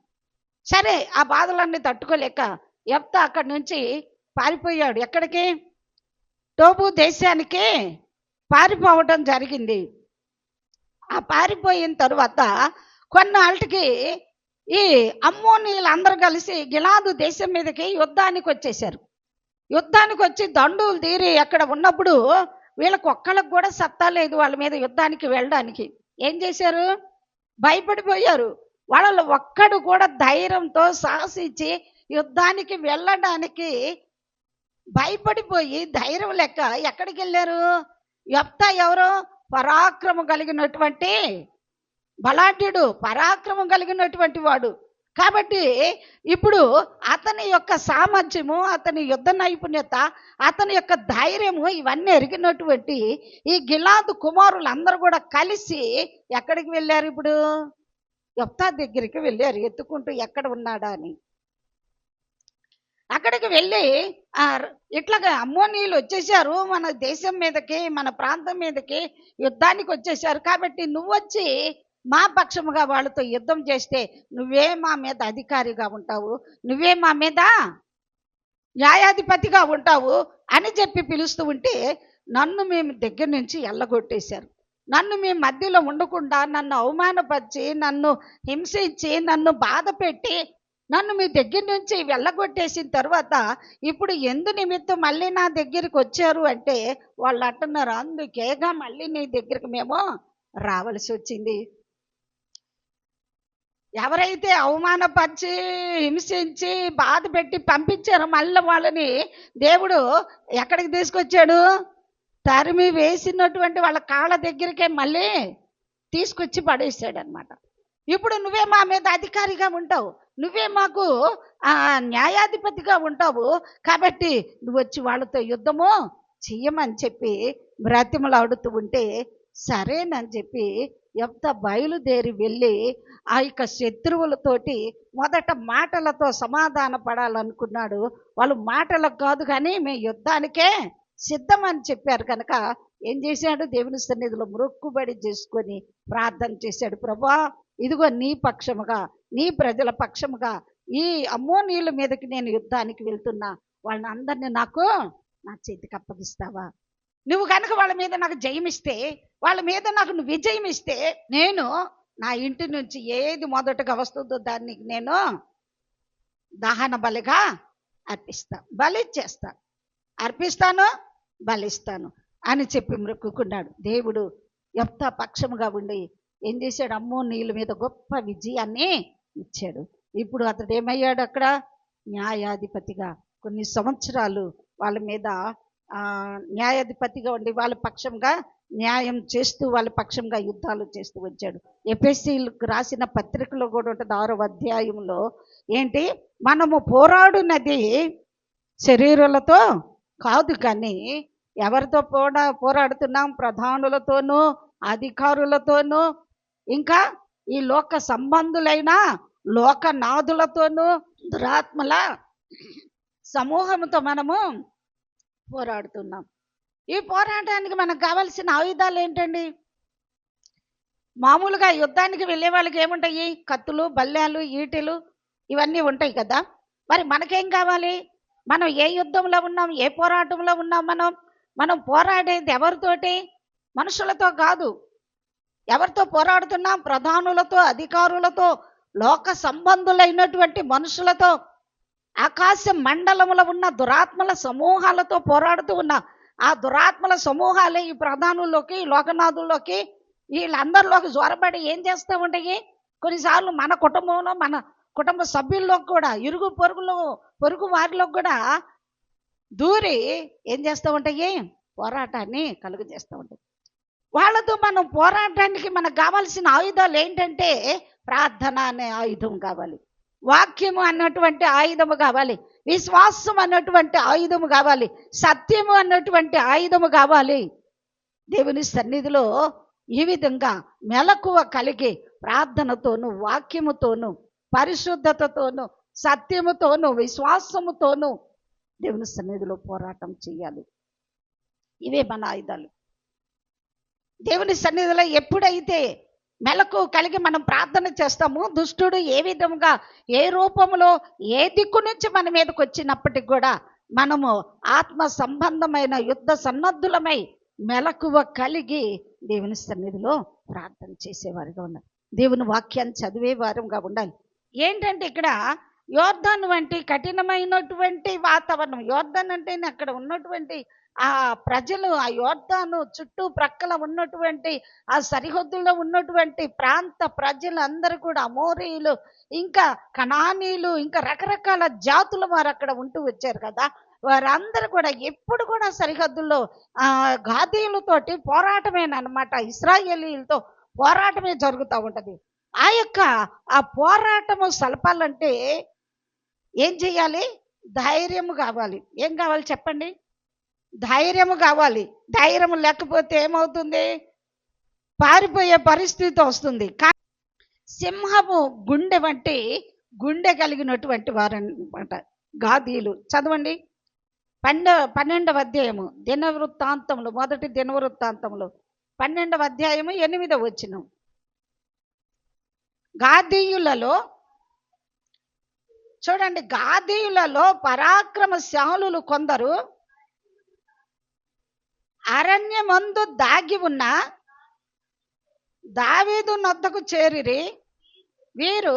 సరే, ఆ బాధలన్నీ తట్టుకోలేక యెఫ్తా అక్కడి నుంచి పారిపోయాడు. ఎక్కడికి? టోబు దేశానికి పారిపోవటం జరిగింది. ఆ పారిపోయిన తరువాత కొన్నాళ్ళకి ఈ అమ్మోనీయులు అందరూ కలిసి గిలాదు దేశం మీదకి యుద్ధానికి వచ్చేసారు. యుద్ధానికి వచ్చి దండులు తీరి అక్కడ ఉన్నప్పుడు వీళ్ళకి ఒక్కళ్ళకి కూడా సత్తా లేదు వాళ్ళ మీద యుద్ధానికి వెళ్ళడానికి. ఏం చేశారు? భయపడిపోయారు. వాళ్ళలో ఒక్కడు కూడా ధైర్యంతో సాహసించి యుద్ధానికి వెళ్ళడానికి భయపడిపోయి ధైర్యం లెక్క ఎక్కడికి వెళ్ళారు? యెఫ్తా ఎవరు? పరాక్రమం కలిగినటువంటి బలాఢ్యుడు, పరాక్రమం కలిగినటువంటి వాడు. కాబట్టి ఇప్పుడు అతని యొక్క సామర్థ్యము, అతని యుద్ధ నైపుణ్యత, అతని యొక్క ధైర్యము ఇవన్నీ ఎరిగినటువంటి ఈ గిలాదు కుమారులు అందరూ కూడా కలిసి ఎక్కడికి వెళ్ళారు? ఇప్పుడు యెఫ్తా దగ్గరికి వెళ్ళారు, ఎత్తుకుంటూ ఎక్కడ ఉన్నాడా అని. అక్కడికి వెళ్ళి ఇట్లాగా అమ్మోనీయులు వచ్చేసారు, మన దేశం మీదకి, మన ప్రాంతం మీదకి యుద్ధానికి వచ్చేసారు, కాబట్టి నువ్వొచ్చి మా పక్షముగా వాళ్ళతో యుద్ధం చేస్తే నువ్వే మా మీద అధికారిగా ఉంటావు, నువ్వే మా మీద న్యాయాధిపతిగా ఉంటావు అని చెప్పి పిలుస్తూ ఉంటే నన్ను మేము దగ్గర నుంచి ఎల్లగొట్టేశారు. నన్ను మీ మధ్యలో ఉండకుండా నన్ను అవమానపరిచి, నన్ను హింసించి, నన్ను బాధ పెట్టి, నన్ను మీ దగ్గర నుంచి వెళ్ళగొట్టేసిన తర్వాత ఇప్పుడు ఎందు నిమిత్తం మళ్ళీ నా దగ్గరికి వచ్చారు అంటే వాళ్ళు అంటున్నారు, అందుకేగా మళ్ళీ నీ దగ్గరికి మేము రావాల్సి వచ్చింది. ఎవరైతే అవమానపరిచి, హింసించి, బాధ పెట్టి పంపించారో మళ్ళీ వాళ్ళని దేవుడు ఎక్కడికి తీసుకొచ్చాడు? తరిమి వేసినటువంటి వాళ్ళ కాళ్ళ దగ్గరికే మళ్ళీ తీసుకొచ్చి పడేసాడు అనమాట. ఇప్పుడు నువ్వే మా మీద అధికారిగా ఉంటావు, నువ్వే మాకు న్యాయాధిపతిగా ఉంటావు, కాబట్టి నువ్వు వచ్చి వాళ్ళతో యుద్ధము చెయ్యమని చెప్పి బ్రతిమలాడుతూ ఉంటే సరేనని చెప్పి యెఫ్తా బయలుదేరి వెళ్ళి ఆ యొక్క శత్రువులతోటి మొదట మాటలతో సమాధాన పడాలనుకున్నాడు. వాళ్ళు మాటలకు కాదు కానీ మేము యుద్ధానికే సిద్ధం అని చెప్పారు కనుక ఏం చేశాడు? దేవుని సన్నిధిలో మొక్కుబడి చేసుకొని ప్రార్థన చేశాడు. ప్రభువా, ఇదిగో నీ పక్షముగా, నీ ప్రజల పక్షముగా ఈ అమ్మోనీయుల మీదకి నేను యుద్ధానికి వెళ్తున్నా, వాళ్ళని అందరినీ నాకు నా చేతికి అప్పగిస్తావా? నువ్వు కనుక వాళ్ళ మీద నాకు జయమిస్తే, వాళ్ళ మీద నాకు నువ్వు విజయం ఇస్తే, నేను నా ఇంటి నుంచి ఏది మొదటగా వస్తుందో దాన్ని నేను దహన బలిగా అర్పిస్తాను, బలిస్తాను అని చెప్పి మొక్కుకున్నాడు. దేవుడు యెఫ్తా పక్షముగా ఉండి ఏం చేశాడు? అమ్మోనీయుల మీద గొప్ప విజయాన్ని ఇచ్చాడు. ఇప్పుడు అతడు ఏమయ్యాడు? అక్కడ న్యాయాధిపతిగా కొన్ని సంవత్సరాలు వాళ్ళ మీద న్యాయాధిపతిగా ఉండి వాళ్ళ పక్షంగా న్యాయం చేస్తూ వాళ్ళ పక్షంగా యుద్ధాలు చేస్తూ వచ్చాడు. ఎఫెసీయులకు రాసిన పత్రికలో కూడా ఉంటుంది 6వ అధ్యాయంలో. ఏంటి? మనము పోరాడునది శరీరులతో కాదు, కానీ ఎవరితో పోరాడుతున్నాం? ప్రధానులతోనూ, అధికారులతోనూ, ఇంకా ఈ లోక సంబంధులైన లోకనాథులతోనూ, దురాత్మల సమూహంతో మనము పోరాడుతున్నాం. ఈ పోరాటానికి మనకు కావాల్సిన ఆయుధాలు ఏంటండి? మామూలుగా యుద్ధానికి వెళ్ళే వాళ్ళకి ఏముంటాయి? కత్తులు, బల్యాలు, ఈటెలు ఇవన్నీ ఉంటాయి కదా. మరి మనకేం కావాలి? మనం ఏ యుద్ధంలో ఉన్నాం? ఏ పోరాటంలో ఉన్నాం? మనం పోరాడేది ఎవరితోటి? మనుషులతో కాదు. ఎవరితో పోరాడుతున్నాం? ప్రధానులతో, అధికారులతో, లోక సంబంధులైనటువంటి మనుషులతో, ఆకాశ మండలంలో ఉన్న దురాత్మల సమూహాలతో పోరాడుతూ ఉన్నా. ఆ దురాత్మల సమూహాలే ఈ ప్రధానుల్లోకి, లోకనాథుల్లోకి, వీళ్ళందరిలోకి జ్వరపడి ఏం చేస్తూ ఉంటాయి? కొన్నిసార్లు మన కుటుంబంలో, మన కుటుంబ సభ్యుల్లో కూడా, ఇరుగు పొరుగు వారిలో కూడా దూరి ఏం చేస్తూ ఉంటాయి? పోరాటాన్ని కలుగు చేస్తూ ఉంటాయి. వాళ్ళతో మనం పోరాటానికి మనకు కావాల్సిన ఆయుధాలు ఏంటంటే, ప్రార్థన అనే ఆయుధం కావాలి, వాక్యము అన్నటువంటి ఆయుధము కావాలి, విశ్వాసం అన్నటువంటి ఆయుధము కావాలి, సత్యము అన్నటువంటి ఆయుధము కావాలి. దేవుని సన్నిధిలో ఈ విధంగా మెలకువ కలిగి ప్రార్థనతోనూ, వాక్యముతోనూ, పరిశుద్ధతతోనూ, సత్యముతోనూ, విశ్వాసముతోనూ దేవుని సన్నిధిలో పోరాటం చేయాలి. ఇవే మన ఆయుధాలు. దేవుని సన్నిధిలో ఎప్పుడైతే మెలకు కలిగి మనం ప్రార్థన చేస్తామో, దుష్టుడు ఏ విధంగా, ఏ రూపంలో, ఏ దిక్కు నుంచి మన మీదకి వచ్చినప్పటికి కూడా మనము ఆత్మ సంబంధమైన యుద్ధ సన్నద్ధులమై మెలకువ కలిగి దేవుని సన్నిధిలో ప్రార్థన చేసేవారుగా ఉండాలి. దేవుని వాక్యాన్ని చదివేవారుగా ఉండాలి. ఏంటంటే ఇక్కడ యోర్దాను వంటి కఠినమైనటువంటి వాతావరణం, యోర్దాన్ అంటే అక్కడ ఉన్నటువంటి ఆ ప్రజలు, ఆ యోర్దాను చుట్టూ ప్రక్కల ఉన్నటువంటి ఆ సరిహద్దుల్లో ఉన్నటువంటి ప్రాంత ప్రజలందరూ కూడా అమోరీయులు, ఇంకా కనానీయులు, ఇంకా రకరకాల జాతుల వారు అక్కడ ఉంటూ వచ్చారు కదా. వారందరూ కూడా ఎప్పుడు కూడా సరిహద్దుల్లో గాదీయులతోటి పోరాటమేనమాట. ఇశ్రాయేలీయులతో పోరాటమే జరుగుతూ ఉంటుంది. ఆ పోరాటము సలపాలంటే ఏం చేయాలి? ధైర్యము కావాలి. ఏం కావాలి చెప్పండి? ధైర్యము కావాలి. ధైర్యం లేకపోతే ఏమవుతుంది? పారిపోయే పరిస్థితి వస్తుంది. సింహము గుండె వంటి గుండె కలిగినటువంటి వారన్నమాట గాదీలు. చదవండి 12వ అధ్యాయము దినవృత్తాంతములు, మొదటి దినవృత్తాంతములు 12వ అధ్యాయము 8వ వచనం. గాదీయులలో చూడండి, గాదీయులలో పరాక్రమశాలులు కొందరు అరణ్యమందు దాగి ఉన్న దావీదు నొద్దకు చేరిరి. వీరు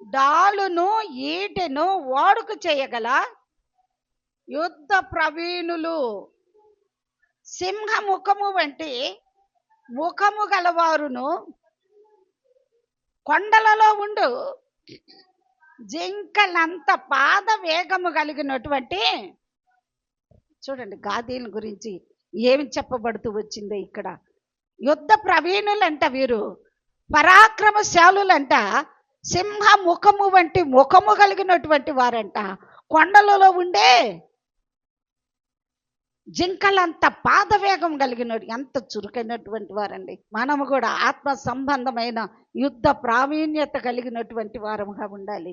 డాలును ఈటెను ఓడుకు చేయగల యుద్ధ ప్రవీణులు, సింహముఖము వంటి ముఖము గలవారును, కొండలలో ఉండు జింకలంత పాద వేగము కలిగినటువంటి. చూడండి గాదీల గురించి ఏమి చెప్పబడుతూ వచ్చిందో ఇక్కడ. యుద్ధ ప్రవీణులంట వీరు, పరాక్రమశాలులంట, సింహ ముఖము వంటి ముఖము కలిగినటువంటి వారంట, కొండలలో ఉండే జింకలంత పాదవేగం కలిగినట్టు. ఎంత చురుకైనటువంటి వారండి. మనము కూడా ఆత్మ సంబంధమైన యుద్ధ ప్రావీణ్యత కలిగినటువంటి వారముగా ఉండాలి.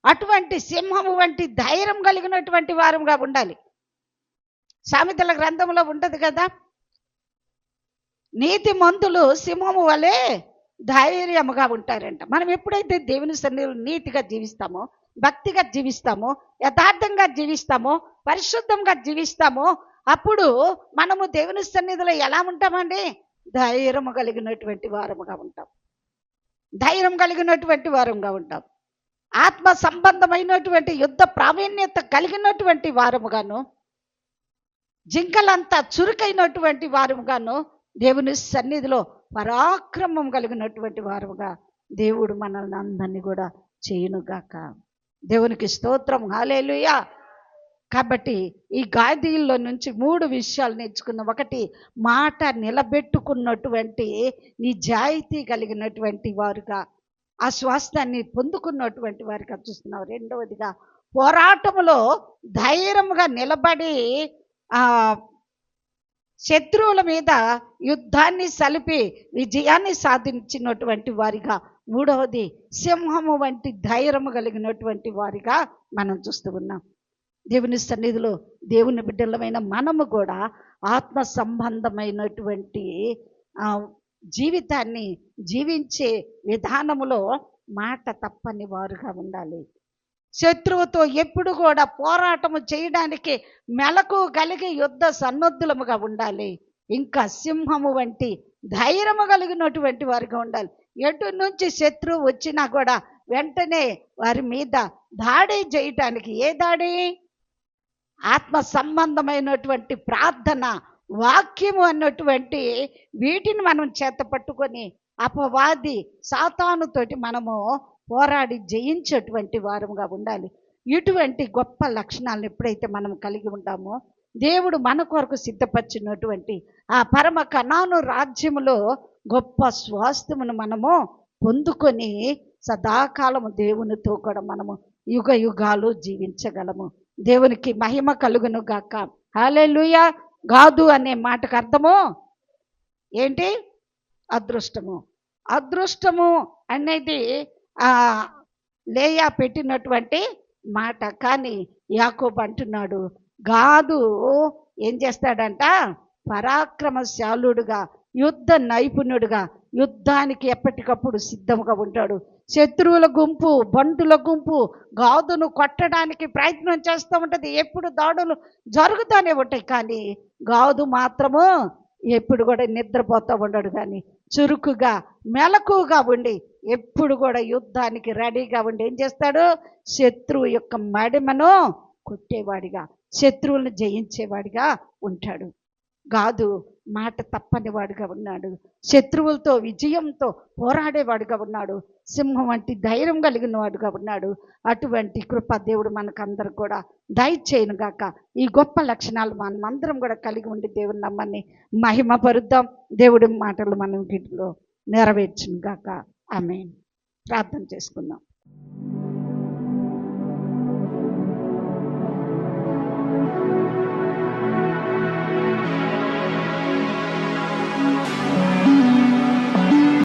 అటువంటి సింహము వంటి ధైర్యం కలిగినటువంటి వారముగా ఉండాలి. సామెతల గ్రంథంలో ఉంటది కదా, నీతిమంతులు సింహము వలె ధైర్యముగా ఉంటారంట. మనం ఎప్పుడైతే దేవుని సన్నిధిలో నీతిగా జీవిస్తామో, భక్తిగా జీవిస్తామో, యథార్థంగా జీవిస్తామో, పరిశుద్ధంగా జీవిస్తామో, అప్పుడు మనము దేవుని సన్నిధిలో ఎలా ఉంటామండి? ధైర్యము కలిగినటువంటి వారముగా ఉంటాం. ధైర్యం కలిగినటువంటి వారముగా ఉంటాం. ఆత్మ సంబంధమైనటువంటి యుద్ధ ప్రావీణ్యత కలిగినటువంటి వారముగాను జింకలంతా చురుకైనటువంటి వారుగాను, దేవుని సన్నిధిలో పరాక్రమం కలిగినటువంటి వారుగా దేవుడు మనల్ని అందరినీ కూడా చేయునుగాక. దేవునికి స్తోత్రం, హల్లెలూయా. కాబట్టి ఈ గాదీల్లో నుంచి 3 విషయాలు నేర్చుకున్నాం. ఒకటి, మాట నిలబెట్టుకున్నటువంటి నిజాయితీ కలిగినటువంటి వారుగా ఆ స్వాస్థ్యాన్ని పొందుకున్నటువంటి వారుగా చూస్తున్నాం. రెండవదిగా, పోరాటములో ధైర్యంగా నిలబడి శత్రువుల మీద యుద్ధాన్ని సలిపి విజయాన్ని సాధించినటువంటి వారిగా. మూడవది, సింహము వంటి ధైర్యము కలిగినటువంటి వారిగా మనం చూస్తూ ఉన్నాం. దేవుని సన్నిధిలో దేవుని బిడ్డలమైన మనము కూడా ఆత్మ సంబంధమైనటువంటి జీవితాన్ని జీవించే విధానములో మాట తప్పని వారుగా ఉండాలి. శత్రువుతో ఎప్పుడు కూడా పోరాటము చేయడానికి మెలకు కలిగి యుద్ధ సన్నద్ధులముగా ఉండాలి. ఇంకా సింహము వంటి ధైర్యము కలిగినటువంటి వారిగా ఉండాలి. ఎటు నుంచి శత్రువు వచ్చినా కూడా వెంటనే వారి మీద దాడి చేయటానికి. ఏ దాడి? ఆత్మ సంబంధమైనటువంటి ప్రార్థన, వాక్యము అన్నటువంటి వీటిని మనం చేత పట్టుకొని అపవాది సాతానుతోటి మనము పోరాడి జయించేటువంటి వారముగా ఉండాలి. ఇటువంటి గొప్ప లక్షణాలను ఎప్పుడైతే మనం కలిగి ఉంటామో, దేవుడు మన కొరకు సిద్ధపరిచినటువంటి ఆ పరమ కనాను రాజ్యములో గొప్ప స్వాస్థ్యమును మనము పొందుకొని సదాకాలము దేవునితో కూడా మనము యుగ యుగాలు జీవించగలము. దేవునికి మహిమ కలుగును గాక. హల్లెలూయా. గాదు అనే మాటకు అర్థము ఏంటి? అదృష్టము. అదృష్టము అనేది లేయా పెట్టినటువంటి మాట. కానీ యాకోబు అంటున్నాడు, గాదు ఏం చేస్తాడంట? పరాక్రమశాలుడుగా, యుద్ధ నైపుణ్యుడుగా, యుద్ధానికి ఎప్పటికప్పుడు సిద్ధంగా ఉంటాడు. శత్రువుల గుంపు, బంటుల గుంపు గాదును కొట్టడానికి ప్రయత్నం చేస్తూ ఉంటుంది. ఎప్పుడు దాడులు జరుగుతూనే ఉంటాయి. కానీ గాదు మాత్రము ఎప్పుడు కూడా నిద్రపోతూ ఉండడు. కానీ చురుకుగా, మెలకుగా ఉండి ఎప్పుడు కూడా యుద్ధానికి రెడీగా ఉండి ఏం చేస్తాడు? శత్రువు యొక్క మడిమను కొట్టేవాడిగా, శత్రువులను జయించేవాడిగా ఉంటాడు. గాదు మాట తప్పని వాడిగా ఉన్నాడు. శత్రువులతో విజయంతో పోరాడేవాడుగా ఉన్నాడు. సింహం వంటి ధైర్యం కలిగిన వాడుగా ఉన్నాడు. అటువంటి కృప దేవుడు మనకందరూ కూడా దయచేయను గాక. ఈ గొప్ప లక్షణాలు మనమందరం కూడా కలిగి ఉండి దేవుని నమ్మని మహిమపరుద్దాం. దేవుడి మాటలు మనం వీటిలో నెరవేర్చును గాక. ఆమేన్. ప్రార్థన చేసుకుందాం.